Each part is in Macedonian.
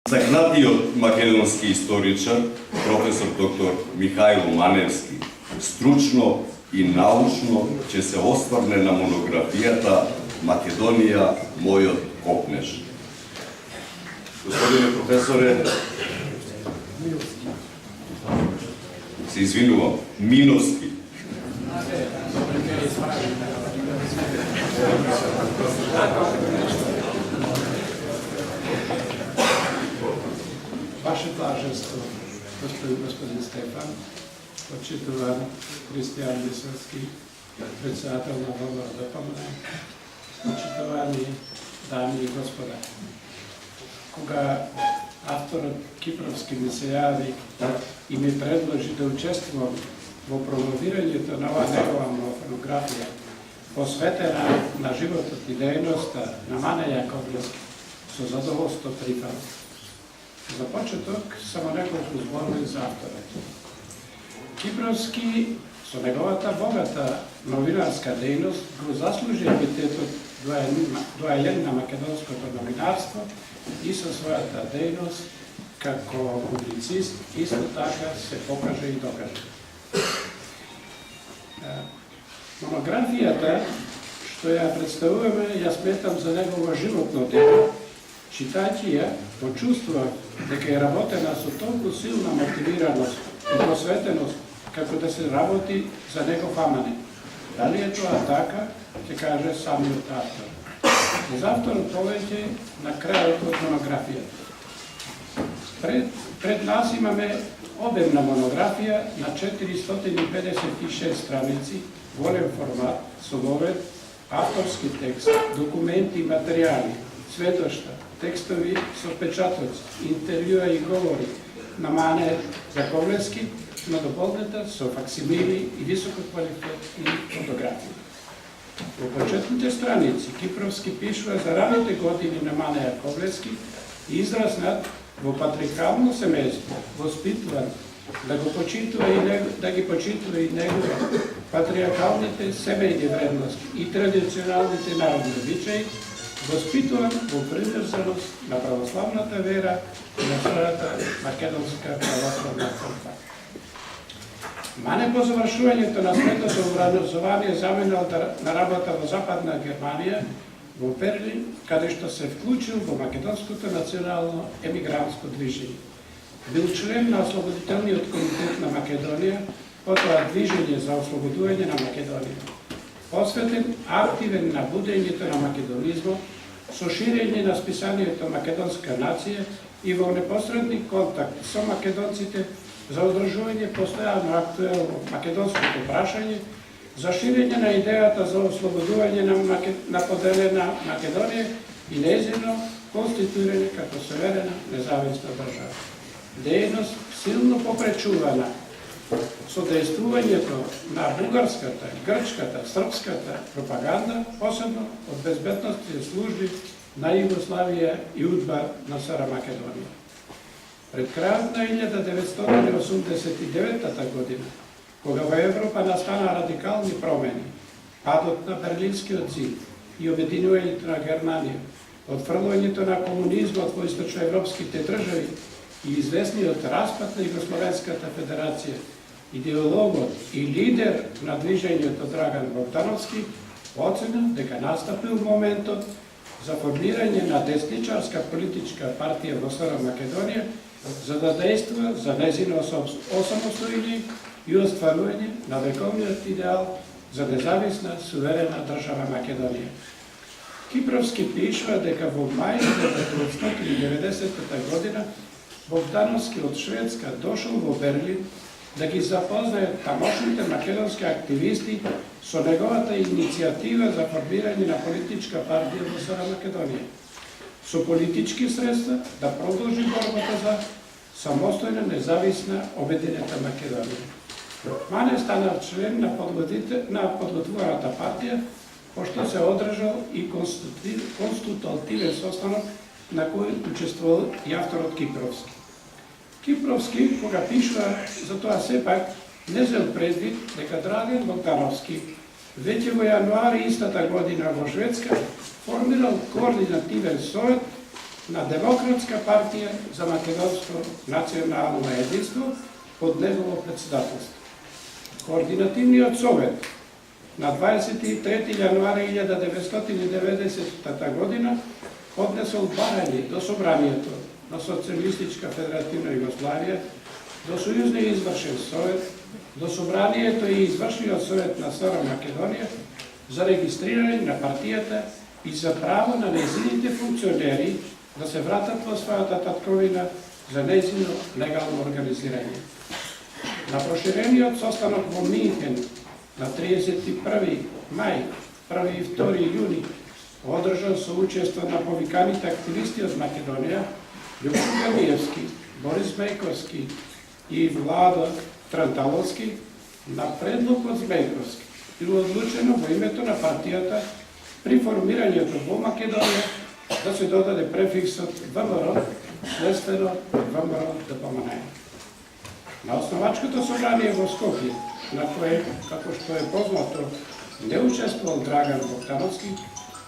Закнатиот македонски историчар, професор доктор Михаил Маневски, стручно и научно ќе се осврне на монографијата Македонија, мојот копнеж. Господине професоре, се извинувам, Миновски. Ваше блаженство, господин Стефан, почитуван Християн Висоцки, председател на Върховна допълнение, почитувани дами и господа. Кога авторът Кипровски ми се яви и ми предложи да участвам во промовирањето на ова негова монографија, посветена на животот и дејноста на Мане Јаковлевски, со задоволство прифатив. За почеток, само неколку зборови за авторот. Кипровски, со неговата богата новинарска дејност, го заслужи епитетот доајен на македонското новинарство и со својата дејност како публицист исто така се покаже и докаже. Монографијата, што ја представуваме, ја сметам за негово животно дело. Читајќи ја, почувствував дека е работена со толку силна мотивираност и посветеност како да се работи за негов аманет. Дали е тоа така, ќе каже самиот автор. За авторот повеќе на крајот од монографијата. Пред нас имаме обемна монографија на 456 страници, голем формат, со вовед, авторски текст, документи и материјали, светошта, текстови со печатоци, интервјуа и говори на Мане Јаковлевски, но дополнета со факсимили и висококвалитетни фотографии. Во почетните страници Кипровски пишува за раните години на Мане Јаковлевски и израснат во патриархално семејство, воспитуван да ги почитува и негува патриархалните семејни вредности и традиционалните народни обичаи, воспитуван во приврзаност на православната вера и на својата македонска православна црква. Мане по завршувањето на средното образование заменал на работа во Западна Германија, во Берлин, каде што се вклучил во македонското национално емигрантско движење. Бил член на Ослободителниот комитет на Македонија, потоа Движење за ослободување на Македонија. Посветен активен на будењето на македонизмот, со ширење на списанието Македонска нација и во непосредни контакт со македонците за одржување постојано актуелно македонското прашање, за ширење на идејата за ослободување на поделена Македонија и нејзино конституирање како суверена независна држава. Дејност силно попречувана со дејствувањето на бугарската, грчката, српската пропаганда, посебно од безбедностни служби на Југославија и УДБА на СР Македонија. Пред крајот на 1989 година, кога во Европа настана радикални промени, падот на Берлинскиот зид и обединувањето на Германија, отфрлувањето на комунизмот во источноевропските држави и известниот распад на Југословенската федерација, идеологот и лидер на движењето Драган Богдановски оценил дека настапил моментот за формирање на десничарска политичка партија во СР Македонија за да дејствува за нејзино осамостојање и остварување на вековниот идеал за независна, суверена држава Македонија. Кипровски пишува дека во мај 1990 година Богдановски од Шведска дошол во Берлин да ги запознае тамошните македонски активисти со неговата иницијатива за формирање на политичка партија во СР Македонија, со политички средства да продолжи борбата за самостојна, независна, обединета Македонија. Мане стана член на подготвуваната партија, пошто се одржал и конститутивен состанок на кој учествувал и авторот Кипровски. Кипровски, кога пишува за тоа сепак, не зел предвид дека Драган Богдановски веќе во јануари истата година во Шведска формирал координативен совет на Демократска партија за македонско национално единство под негово председателство. Координативниот совет на 23 јануари 1990 година поднесол барање до Собранието на Социјалистичка федеративна Југославија, до Сојузниот извршен совет, до Собранието и Извршниот совет на СР Македонија за регистрирање на партијата и за право на нејзините функционери да се вратат во својата татковина за нејзино легално организирање. На проширениот состанок во Минхен на 31 мај, 1 и 2 јуни, одржан со учество на повиканите активисти од Македонија, Љупчо Галиевски, Борис Бејковски и Владо Транталовски, на предлог од Бејковски било одлучено во името на партијата при формирањето во Македонија да се додаде префиксот ВМРО, следствено ВМРО ДПМН. На основачкото собрание во Скопје, на кое, како што е познато, не учествувал Драган Боктановски,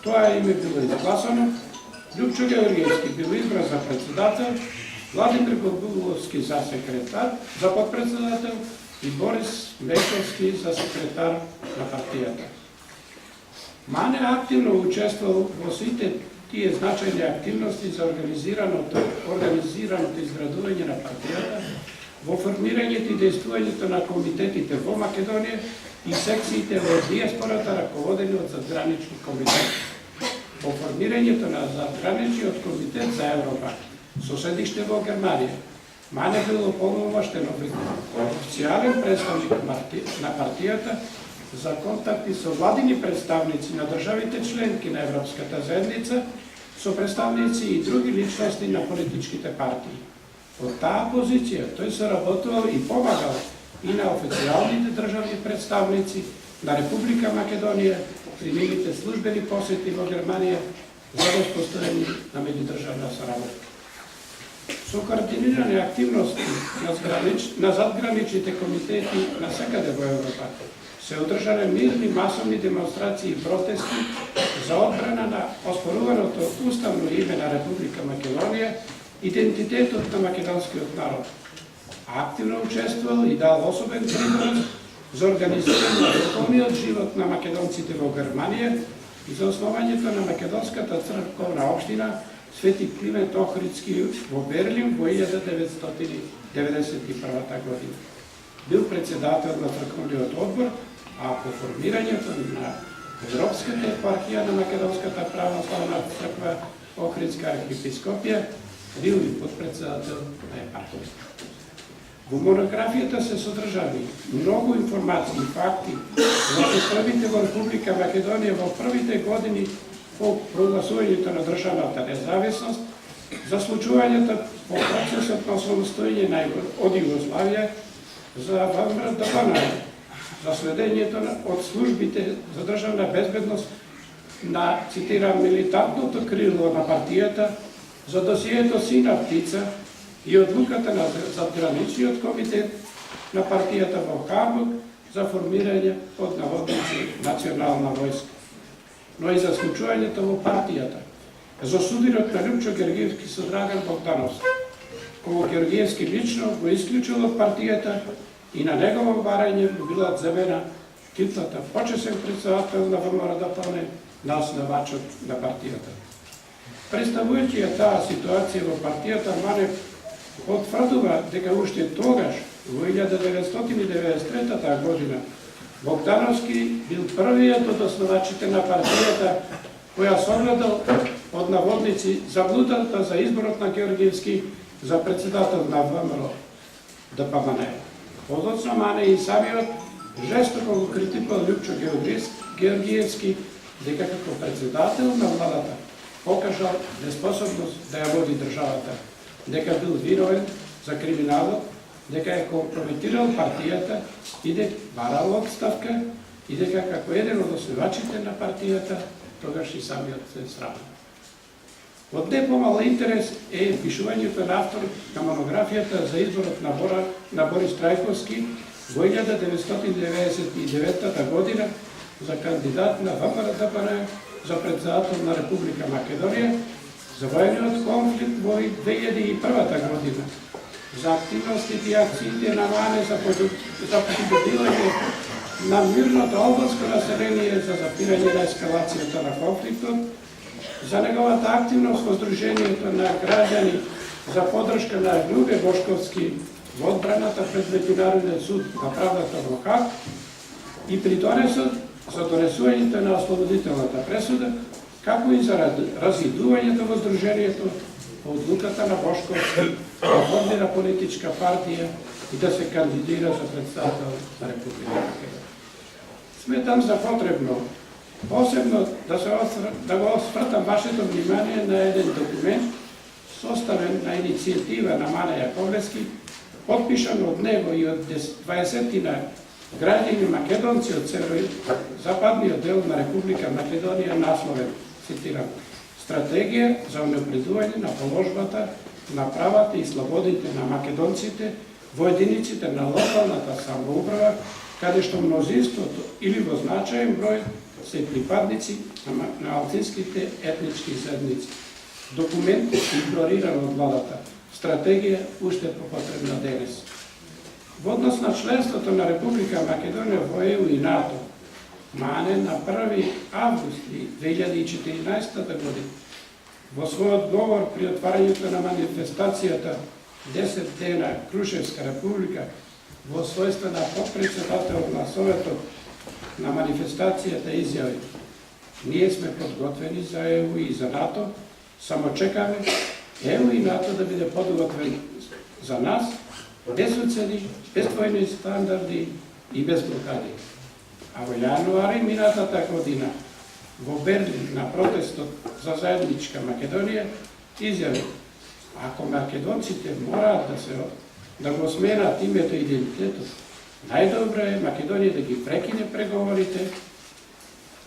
тоа име било изгласано, Љупчо Георгиевски бил избран за председател, Владимир Гогуловски за секретар, за подпредседател и Борис Бејковски за секретар на партијата. Мане активно учествувал во сите тие значајни активности за организираното изградување на партијата, во формирањето и дејствувањето на комитетите во Македонија и секциите во диаспората раководени од задгранични комитети. Во формирањето на задграничниот комитет за Европа, со седиште во Германија, Мане бил ополномоштен официјален представник на партијата за контакти со владини представници на државите членки на Европската заедница, со представници и други личности на политичките партии. Од таа позиција тој соработувал и помагал и на официјалните државни представници на Република Македонија при нивните службени посети во Германија за воспоставување на меѓудржавна соработка. Со координирани активности на задграничните комитети насекаде во Европа се одржале мирни масовни демонстрации и протести за одбрана на оспоруваното уставно име на Република Македонија, идентитетот на македонскиот народ. Активно учествувал и дал особен принос за организирање на духовниот живот на македонците во Германија и за основањето на Македонската црковна општина Свети Климент Охридски во Берлин во 1991 година. Бил председател на црковниот одбор, а по формирањето на Европската епархија на Македонската православна црква Охридска архиепископија бил и подпредседател на епархијата. Во монографијата се содржани многу информации и факти за состојбите во Република Македонија во првите години по прогласувањето на државната независност, за случувањето по процесот на освободување од Југославија, за ВМРО ДПМН, за следењето од службите за државна безбедност на, цитирам, милитантното крило на партијата, за досието Сина птица и одлуката на задграничниот комитет на партијата во Хамбург за формирање под наводници национална војска, но и за случувањето во партијата, за судирот на Љупчо Георгиевски со Драган Боктановски, кога Георгиевски лично го исклучил од партијата и на негово барање била земена титлата почесен председател на ВМРО ДПМН на основачот на партијата. Представувајќи ја таа ситуација во партијата, Манев потврдува дека уште тогаш, во 1993 година, Богдановски бил првиот од основачите на партијата која согледал од наводници заблудата за изборот на Георгиевски за председател на ВМРО ДПМН. Подоцна Мане и самиот жестоко го критикувал Љупчо Георгиевски дека како председател на владата покажал неспособност да ја води државата, дека бил виновен за криминалот, дека е компрометирал партијата и дека барал отставка и дека како еден од основачите на партијата тогаш и самиот се срамува. Од не помал интерес е пишувањето на автор на монографијата за изборот на Борис Трајковски во 1999 година за кандидат на ВМРО ДПМН за председател на Република Македонија, за војниот конфликт во 2001 година, за активностите и акциите на МАНЕ за придобивање на мирното албанско население за запирање на ескалацијата на конфликтот, за неговата активност во Сдружението на граѓани за подршка на Љубе Бошковски во одбраната пред Меѓународниот суд на правдата во Хаг и придонесот за донесувањето на ослободителната пресуда, како и за разидувањето во Сдружението по одлуката на Бошковски да формира политичка партија и да се кандидира за представител на Република Македонија. Сметам за потребно посебно да го освртам вашето внимание на еден документ составен на иницијатива на Мане Јаковлевски, подпишан од него и од 20 граѓани македонци од северо-западниот дел на Република Македонија, насловен, цитирам, Стратегија за унапредување на положбата на правата и слободите на македонците во единиците на локалната самоуправа, каде што мнозинството или во значаен број се припадници на алцинските етнички заедници. Документ игнориран од владата. Стратегија уште попотребна денес. Во однос на членството на Република Македонија во ЕУ и НАТО, МАНЕ на 1 август 2014 година во својот говор при отварањето на манифестацијата 10 дена Крушевска република во својство на подпредседател на Советот на манифестацијата изјави: ние сме подготвени за ЕУ и за НАТО, само чекаме ЕУ и НАТО да биде подготвен за нас, без уцени, без двојни стандарди и без блокади. А во јануари минатата година во Берлин на протестот за заедничка Македонија изјави: ако македонците мораат да го сменат името и идентитетот, најдобро е Македонија да ги прекине преговорите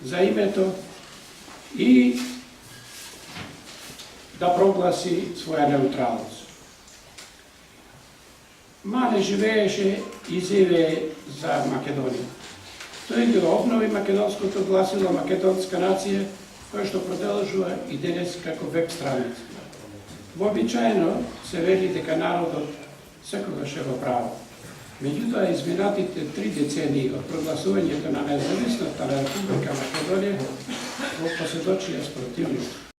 за името и да прогласи своја неутралност. Мане живееше и живее за Македонија. Тој ги обнови македонското гласило Македонска нација, кој што продолжува и денес како веб страница. Вообичаено се вели дека народот секогаш е во право. Меѓутоа, изминатите 3 децении од прогласувањето на независноста на Република Македонија го посведочија спротивност.